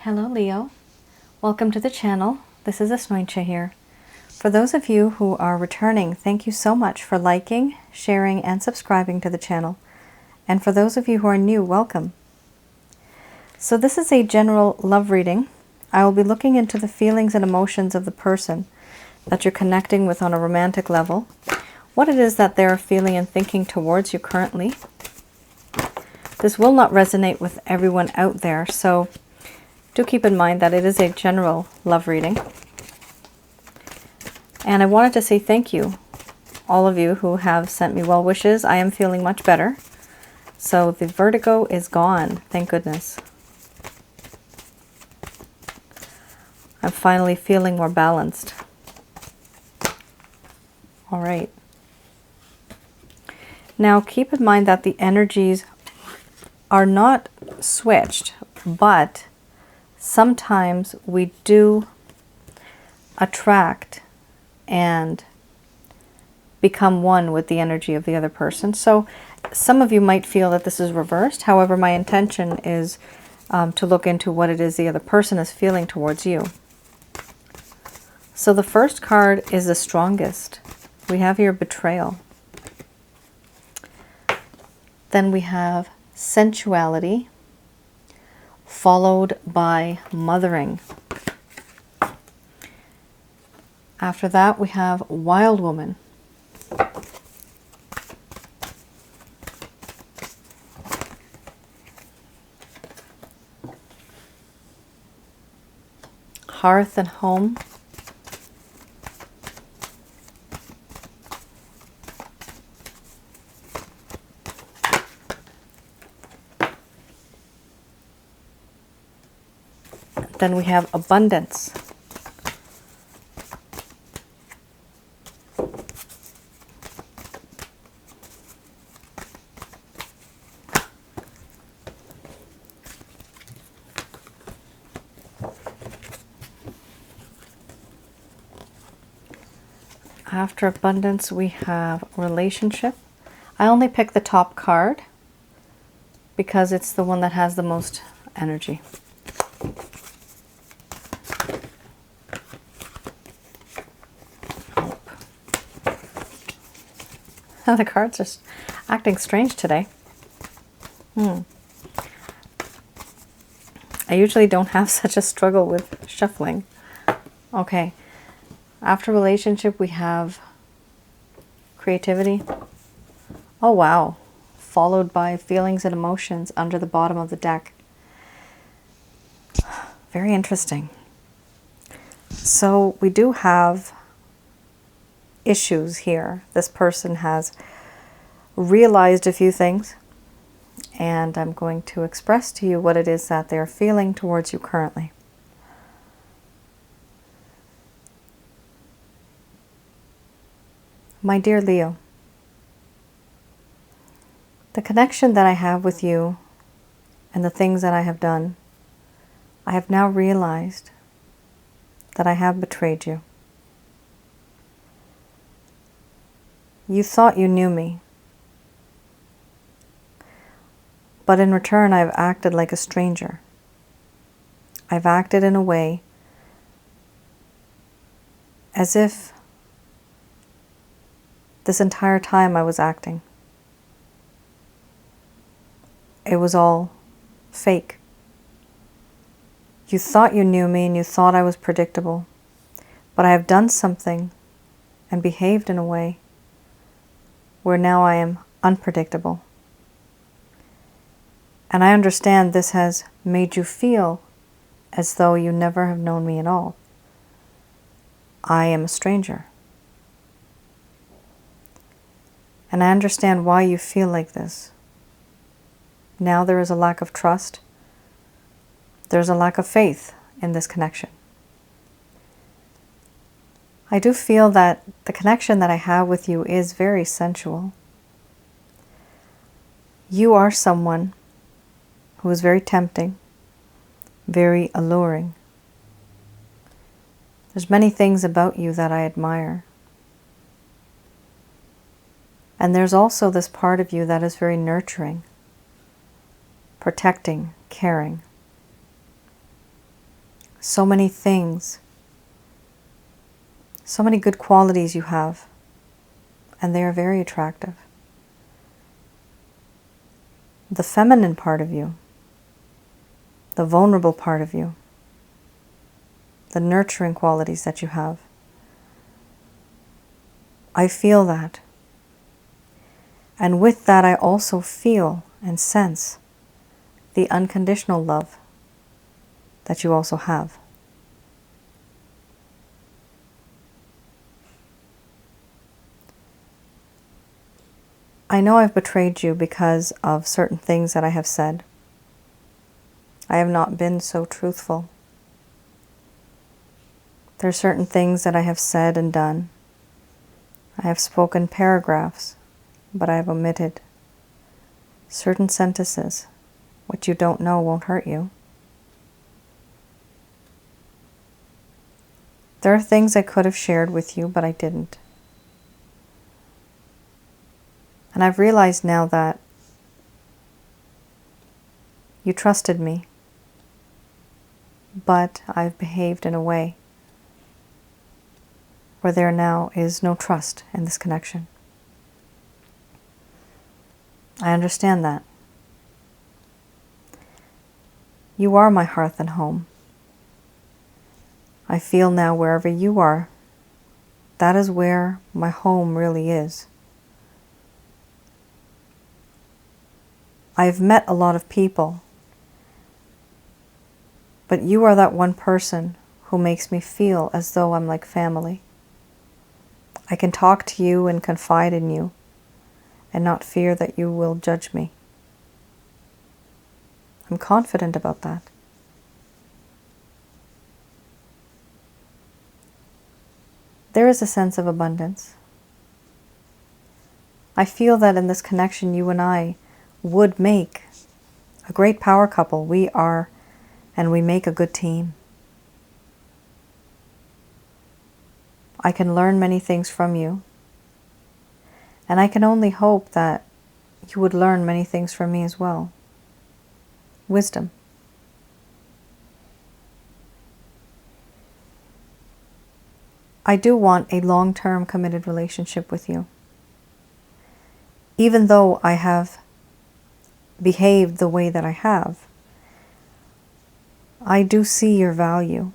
Hello Leo, welcome to the channel. This is Asnointia here. For those of you who are returning, thank you so much for liking, sharing, and subscribing to the channel. And for those of you who are new, welcome. So this is a general love reading. I will be looking into the feelings and emotions of the person that you're connecting with on a romantic level, what it is that they're feeling and thinking towards you currently. This will not resonate with everyone out there, so do keep in mind that it is a general love reading. And I wanted to say thank you, all of you who have sent me well wishes. I am feeling much better. So the vertigo is gone, thank goodness. I'm finally feeling more balanced. All right. Now keep in mind that the energies are not switched, but sometimes we do attract and become one with the energy of the other person. So some of you might feel that this is reversed. However, my intention is to look into what it is the other person is feeling towards you. So the first card is the strongest. We have here betrayal. Then we have sensuality, followed by mothering. After that, we have wild woman. Hearth and home. Then we have abundance. After abundance, we have relationship. I only picked the top card because it's the one that has the most energy. The cards are acting strange today. I usually don't have such a struggle with shuffling. Okay. After relationship, we have creativity. Oh, wow. Followed by feelings and emotions under the bottom of the deck. Very interesting. So we do have issues here. This person has realized a few things, and I'm going to express to you what it is that they're feeling towards you currently. My dear Leo, the connection that I have with you and the things that I have done, I have now realized that I have betrayed you. You thought you knew me, but in return I've acted like a stranger. I've acted in a way as if this entire time I was acting. It was all fake. You thought you knew me and you thought I was predictable, but I have done something and behaved in a way where now I am unpredictable. And I understand this has made you feel as though you never have known me at all. I am a stranger. And I understand why you feel like this. Now there is a lack of trust. There's a lack of faith in this connection. I do feel that the connection that I have with you is very sensual. You are someone who is very tempting, very alluring. There's many things about you that I admire. And there's also this part of you that is very nurturing, protecting, caring. so many things, so many good qualities you have, and they are very attractive. The feminine part of you, the vulnerable part of you, the nurturing qualities that you have. I feel that. And with that, I also feel and sense the unconditional love that you also have. I know I've betrayed you because of certain things that I have said. I have not been so truthful. There are certain things that I have said and done. I have spoken paragraphs, but I have omitted certain sentences. What you don't know won't hurt you. There are things I could have shared with you, but I didn't. And I've realized now that you trusted me, but I've behaved in a way where there now is no trust in this connection. I understand that. You are my hearth and home. I feel now wherever you are, that is where my home really is. I've met a lot of people, but you are that one person who makes me feel as though I'm like family. I can talk to you and confide in you and not fear that you will judge me. I'm confident about that. There is a sense of abundance. I feel that in this connection, you and I would make a great power couple. We are, and we make a good team. I can learn many things from you, and I can only hope that you would learn many things from me as well. Wisdom. I do want a long-term committed relationship with you. Even though I have behaved the way that I have, I do see your value,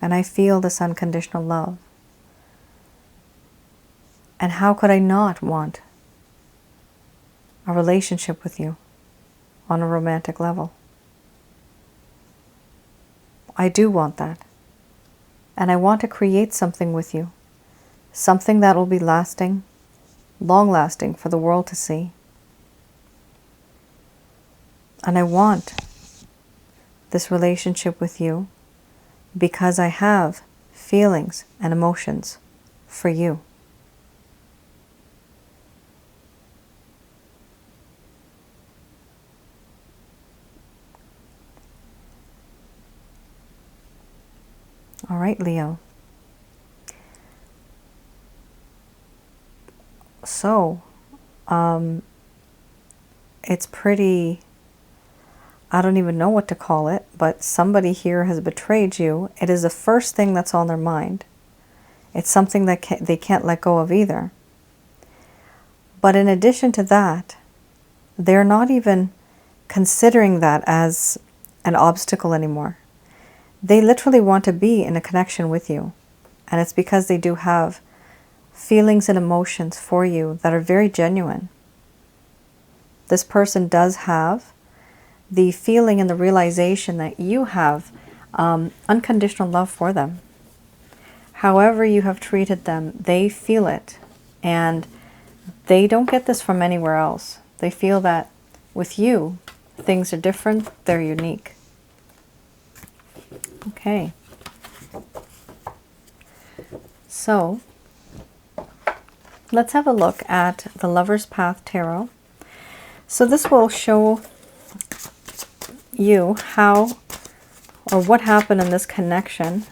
and I feel this unconditional love. And how could I not want a relationship with you on a romantic level? I do want that. And I want to create something with you, something that will be lasting, long-lasting for the world to see. And I want this relationship with you because I have feelings and emotions for you. All right, Leo. So, it's pretty, I don't even know what to call it, but somebody here has betrayed you. It is the first thing that's on their mind. It's something that they can't let go of either. But in addition to that, they're not even considering that as an obstacle anymore. They literally want to be in a connection with you. And it's because they do have feelings and emotions for you that are very genuine. This person does have the feeling and the realization that you have unconditional love for them. However you have treated them, they feel it. And they don't get this from anywhere else. They feel that with you, things are different, they're unique. Okay. So, let's have a look at the Lover's Path Tarot. So this will show you how or what happened in this connection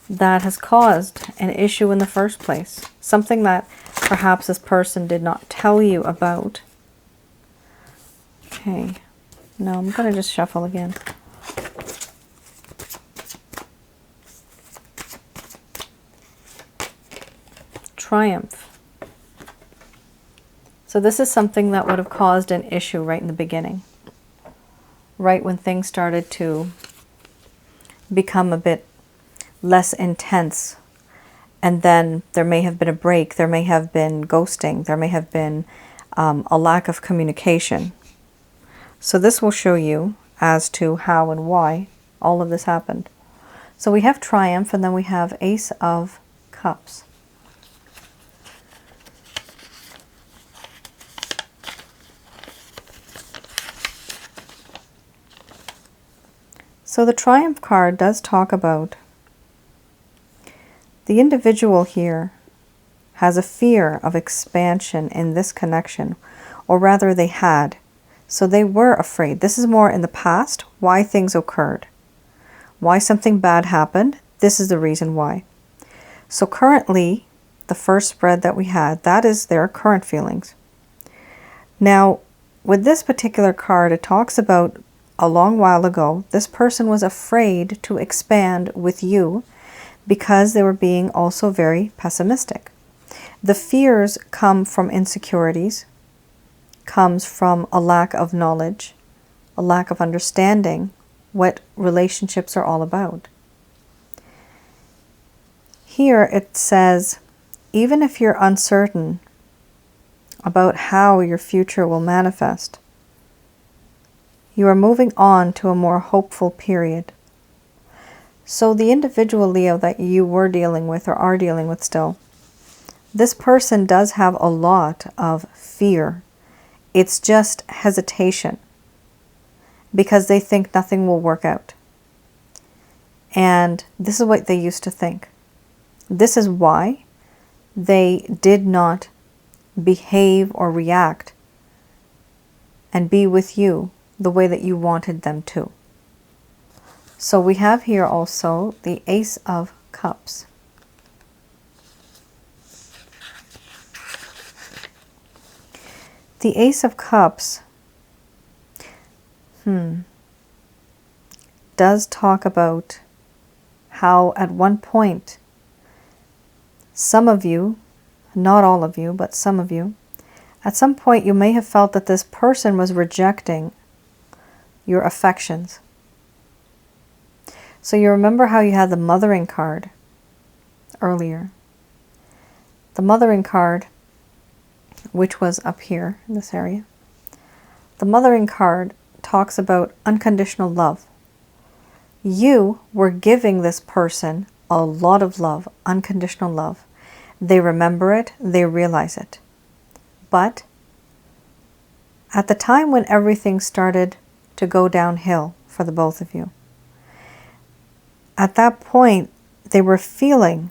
that has caused an issue in the first place. Something that perhaps this person did not tell you about. Okay. No, I'm going to just shuffle again. Triumph. So this is something that would have caused an issue right in the beginning, right when things started to become a bit less intense. And then there may have been a break, there may have been ghosting, there may have been a lack of communication. So this will show you as to how and why all of this happened. So we have Triumph, and then we have Ace of Cups. So the Triumph card does talk about the individual here has a fear of expansion in this connection, or rather they had. So they were afraid. This is more in the past, why things occurred. Why something bad happened, this is the reason why. So currently, the first spread that we had, that is their current feelings. Now, with this particular card, it talks about a long while ago, this person was afraid to expand with you because they were being also very pessimistic. The fears come from insecurities, comes from a lack of knowledge, a lack of understanding what relationships are all about. Here it says, even if you're uncertain about how your future will manifest, you are moving on to a more hopeful period. So the individual, Leo, that you were dealing with or are dealing with still, this person does have a lot of fear. It's just hesitation because they think nothing will work out. And this is what they used to think. This is why they did not behave or react and be with you the way that you wanted them to. So we have here also the Ace of Cups. The Ace of Cups does talk about how at one point, some of you, not all of you, but some of you, at some point you may have felt that this person was rejecting your affections. So you remember how you had the mothering card earlier. The mothering card, which was up here in this area. The mothering card talks about unconditional love. You were giving this person a lot of love, unconditional love. They remember it, they realize it. But at the time when everything started to go downhill for the both of you, at that point, they were feeling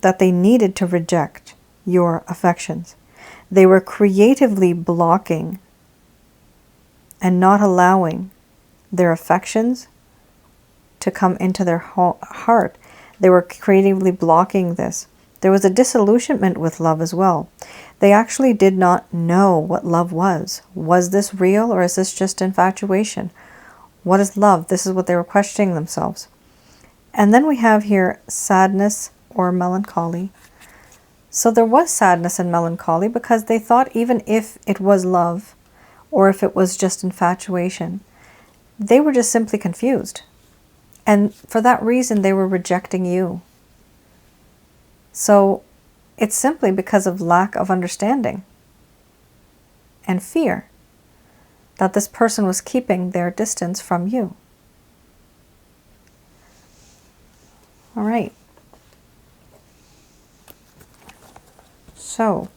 that they needed to reject your affections. They were creatively blocking and not allowing their affections to come into their heart. They were creatively blocking this. There was a disillusionment with love as well. They actually did not know what love was. Was this real, or is this just infatuation? What is love? This is what they were questioning themselves. And then we have here sadness or melancholy. So there was sadness and melancholy because they thought even if it was love or if it was just infatuation, they were just simply confused. And for that reason, they were rejecting you. So it's simply because of lack of understanding and fear that this person was keeping their distance from you. All right. So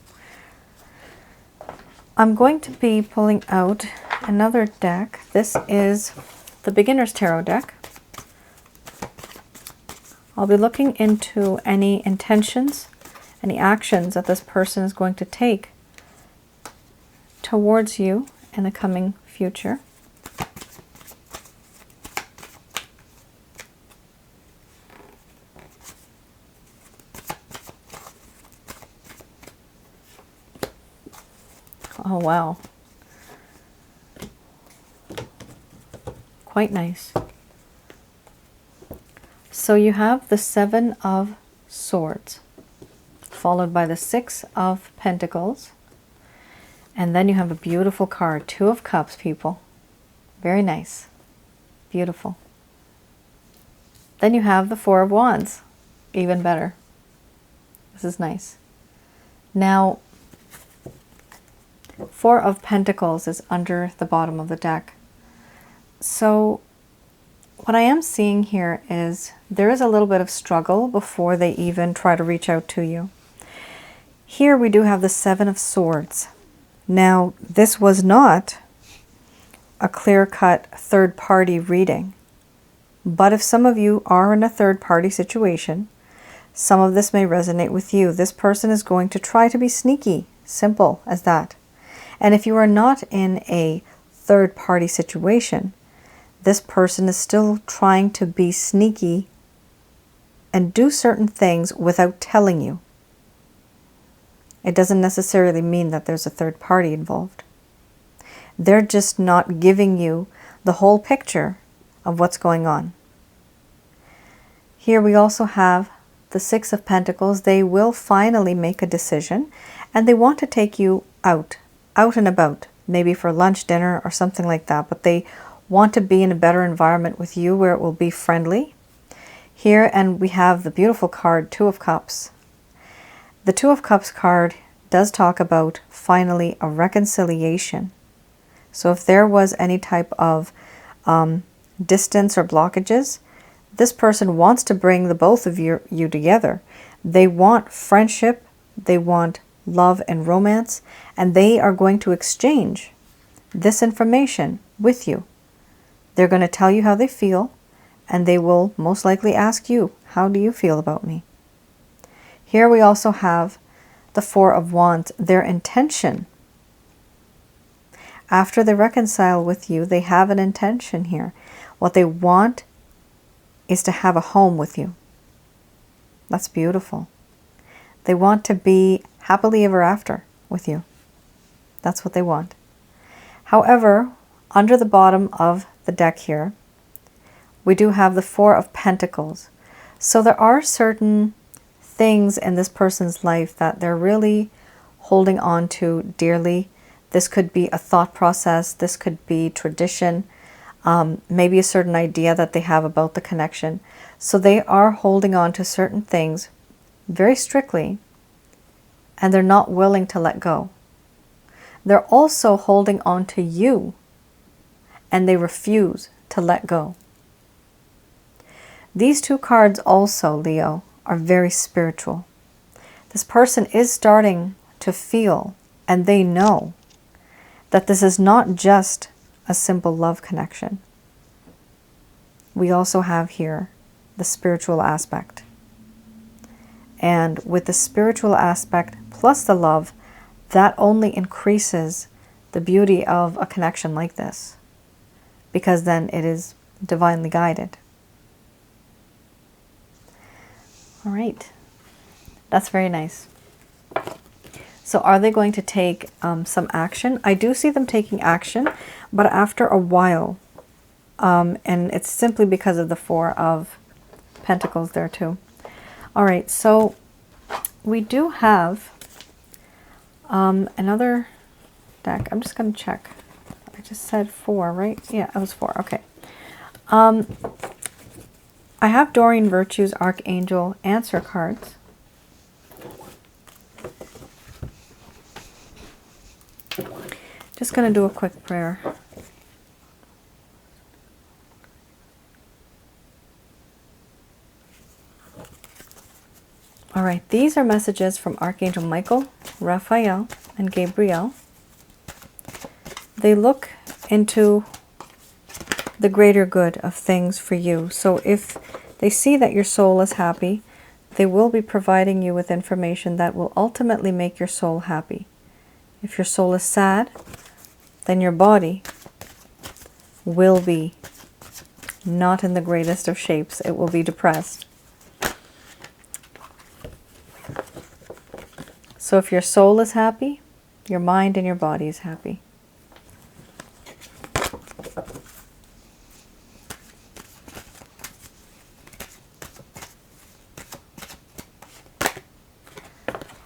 I'm going to be pulling out another deck. This is the Beginner's Tarot deck. I'll be looking into any intentions, any actions that this person is going to take towards you in the coming future. Oh, wow. Quite nice. So you have the Seven of Swords. followed by the Six of Pentacles. And then you have a beautiful card, Two of Cups, people. Very nice. Beautiful. Then you have the Four of Wands. Even better. This is nice. Now, Four of Pentacles is under the bottom of the deck. So what I am seeing here is there is a little bit of struggle before they even try to reach out to you. Here we do have the Seven of Swords. Now, this was not a clear-cut third-party reading, but if some of you are in a third-party situation, some of this may resonate with you. This person is going to try to be sneaky, simple as that. And if you are not in a third-party situation, this person is still trying to be sneaky and do certain things without telling you. It doesn't necessarily mean that there's a third party involved. They're just not giving you the whole picture of what's going on. Here we also have the Six of Pentacles. They will finally make a decision, and they want to take you out and about, maybe for lunch, dinner, or something like that, but they want to be in a better environment with you where it will be friendly. Here, and we have the beautiful card, Two of Cups. The Two of Cups card does talk about finally a reconciliation. So if there was any type of distance or blockages, this person wants to bring the both of you together. They want friendship, they want love and romance, and they are going to exchange this information with you. They're going to tell you how they feel, and they will most likely ask you, how do you feel about me? Here we also have the Four of Wands, their intention. After they reconcile with you, they have an intention here. What they want is to have a home with you. That's beautiful. They want to be happily ever after with you. That's what they want. However, under the bottom of the deck here, we do have the Four of Pentacles. So there are certain things in this person's life that they're really holding on to dearly. This could be a thought process. This could be tradition. Maybe a certain idea that they have about the connection. So they are holding on to certain things very strictly, and they're not willing to let go. They're also holding on to you, and they refuse to let go. These two cards also, Leo, are very spiritual. This person is starting to feel, and they know, that this is not just a simple love connection. We also have here the spiritual aspect. And with the spiritual aspect plus the love, that only increases the beauty of a connection like this, because then it is divinely guided. All right, that's very nice. So are they going to take some action? I do see them taking action, but after a while. And it's simply because of the Four of Pentacles there too. All right, so we do have another deck. I'm just going to check. I just said 4, right? Yeah, it was 4. Okay. I have Doreen Virtue's Archangel answer cards. Just going to do a quick prayer. All right, these are messages from Archangel Michael, Raphael, and Gabriel. They look into the greater good of things for you. So if they see that your soul is happy, they will be providing you with information that will ultimately make your soul happy. If your soul is sad, then your body will be not in the greatest of shapes. It will be depressed. So if your soul is happy, your mind and your body is happy.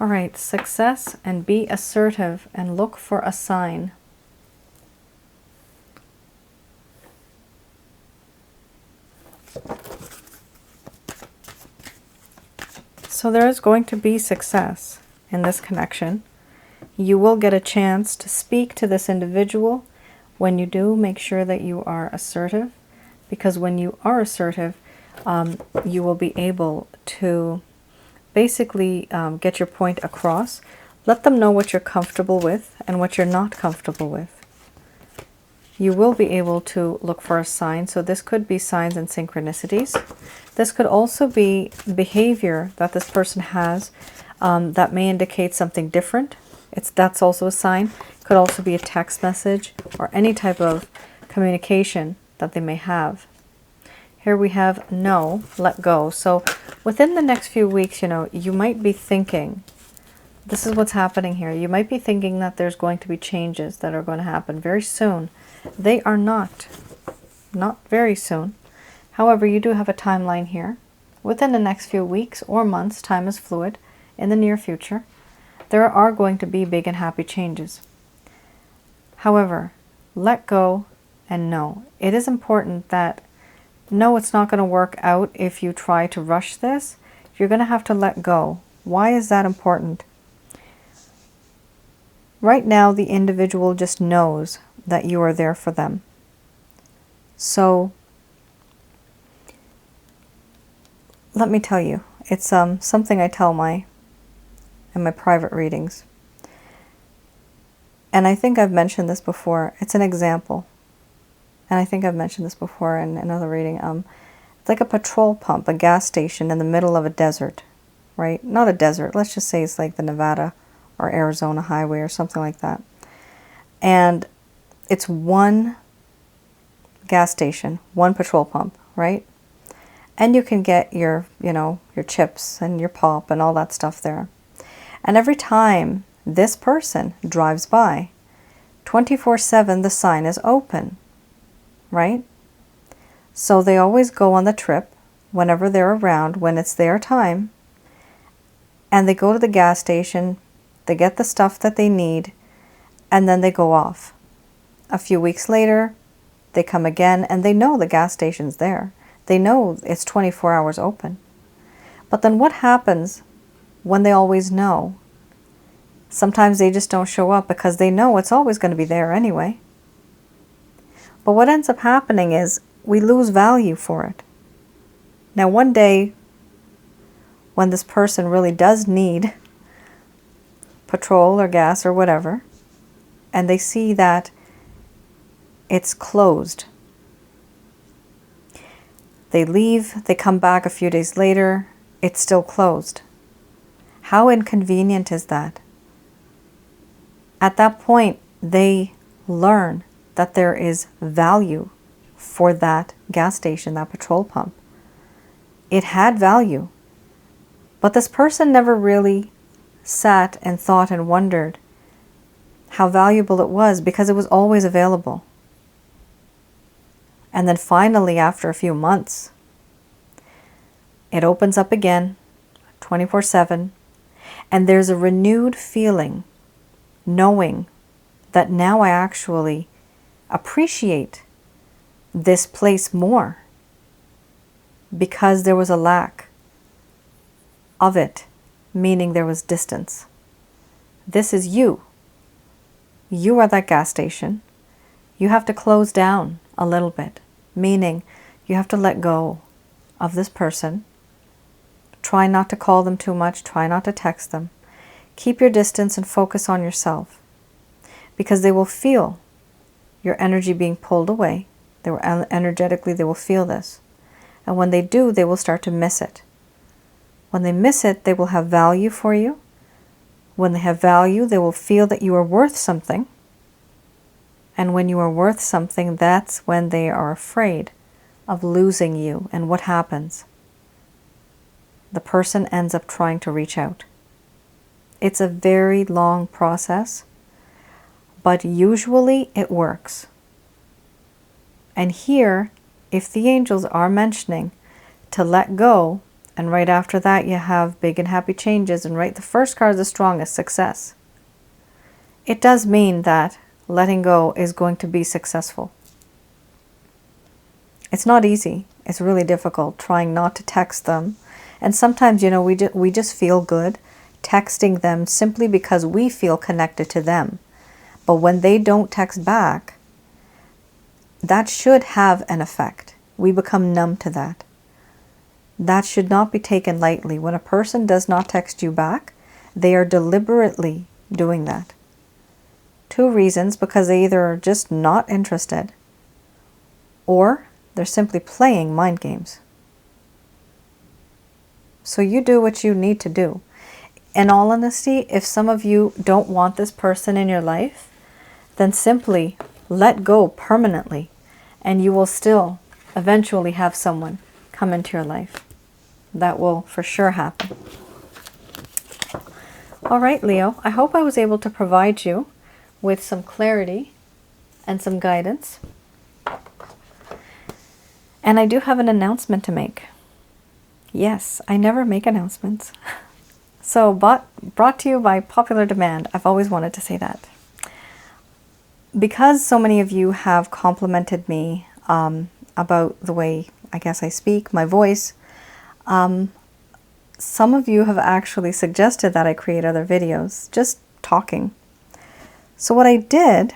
All right, success and be assertive and look for a sign. So there is going to be success in this connection. You will get a chance to speak to this individual. When you do, make sure that you are assertive, because when you are assertive, you will be able to basically get your point across. Let them know what you're comfortable with and what you're not comfortable with. You will be able to look for a sign. So this could be signs and synchronicities. This could also be behavior that this person has that may indicate something different. That's also a sign. It could also be a text message or any type of communication that they may have. Here we have no, let go. So within the next few weeks, you might be thinking, this is what's happening here. You might be thinking that there's going to be changes that are going to happen very soon. They are not very soon. However, you do have a timeline here. Within the next few weeks or months, time is fluid. In the near future, there are going to be big and happy changes. However, let go and know. It is important that no, it's not going to work out if you try to rush this. You're going to have to let go. Why is that important? Right now, the individual just knows that you are there for them. So, let me tell you, it's something I tell in my private readings. And I think I've mentioned this before. It's an example. And I think I've mentioned this before in another reading. It's like a petrol pump, a gas station in the middle of a desert, right? Not a desert. Let's just say it's like the Nevada or Arizona highway or something like that. And it's one gas station, one petrol pump, right? And you can get your chips and your pop and all that stuff there. And every time this person drives by, 24/7 the sign is open, right? So they always go on the trip whenever they're around, when it's their time, and they go to the gas station, they get the stuff that they need, and then they go off. A few weeks later, they come again, and they know the gas station's there. They know it's 24 hours open. But then what happens when they always know? Sometimes they just don't show up because they know it's always going to be there anyway. But what ends up happening is we lose value for it. Now, one day, when this person really does need petrol or gas or whatever, and they see that it's closed, they leave, they come back a few days later, it's still closed. How inconvenient is that? At that point, they learn that there is value for that gas station, that petrol pump. It had value. But this person never really sat and thought and wondered how valuable it was, because it was always available. And then finally, after a few months, it opens up again, 24/7, and there's a renewed feeling, knowing that now I actually appreciate this place more, because there was a lack of it, meaning there was distance. This is you. You are that gas station. You have to close down a little bit, meaning you have to let go of this person. Try not to call them too much. Try not to text them. Keep your distance and focus on yourself, because they will feel your energy being pulled away. Energetically, they will feel this. And when they do, they will start to miss it. When they miss it, they will have value for you. When they have value, they will feel that you are worth something. And when you are worth something, that's when they are afraid of losing you. And what happens? The person ends up trying to reach out. It's a very long process, but usually it works. And here, if the angels are mentioning to let go And right after that, you have big and happy changes. And right, the first card is the strongest, success. It does mean that letting go is going to be successful. It's not easy. It's really difficult trying not to text them. And sometimes, you know, we just feel good texting them simply because we feel connected to them. But when they don't text back, that should have an effect. We become numb to that. That should not be taken lightly. When a person does not text you back, they are deliberately doing that. 2 reasons: because they either are just not interested, or they're simply playing mind games. So you do what you need to do. In all honesty, if some of you don't want this person in your life, then simply let go permanently, and you will still eventually have someone come into your life. That will for sure happen. All right, Leo, I hope I was able to provide you with some clarity and some guidance. And I do have an announcement to make. Yes, I never make announcements. So brought to you by popular demand. I've always wanted to say that. Because so many of you have complimented me about the way, I guess, I speak, my voice, some of you have actually suggested that I create other videos, just talking. So what I did,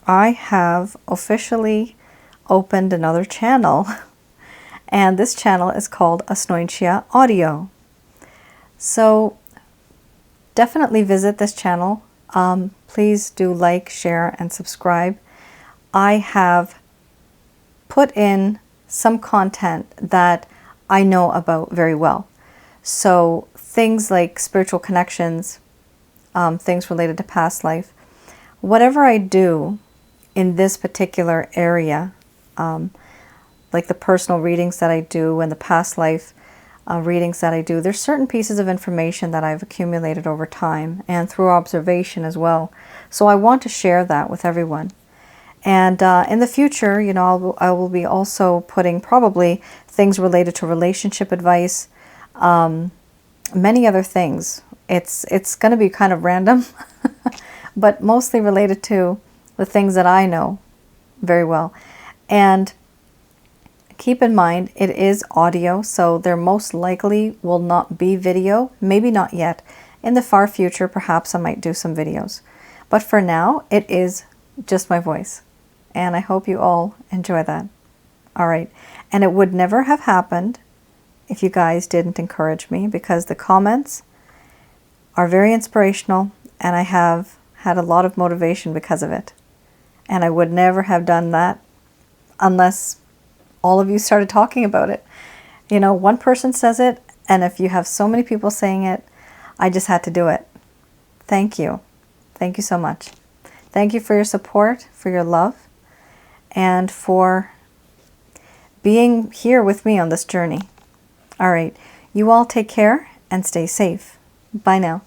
I have officially opened another channel, and this channel is called Asnointia Audio. So definitely visit this channel. Please do like, share, and subscribe. I have put in some content that I know about very well. So things like spiritual connections, things related to past life. Whatever I do in this particular area, like the personal readings that I do and the past life readings that I do, there's certain pieces of information that I've accumulated over time and through observation as well. So I want to share that with everyone. And in the future, you know, I will be also putting probably things related to relationship advice, many other things. It's going to be kind of random, but mostly related to the things that I know very well. And keep in mind, it is audio, so there most likely will not be video, maybe not yet. In the far future, perhaps I might do some videos. But for now, it is just my voice. And I hope you all enjoy that. All right. And it would never have happened if you guys didn't encourage me, because the comments are very inspirational, and I have had a lot of motivation because of it. And I would never have done that unless all of you started talking about it. You know, one person says it, and if you have so many people saying it, I just had to do it. Thank you. Thank you so much. Thank you for your support, for your love, and for being here with me on this journey. All right. You all take care and stay safe. Bye now.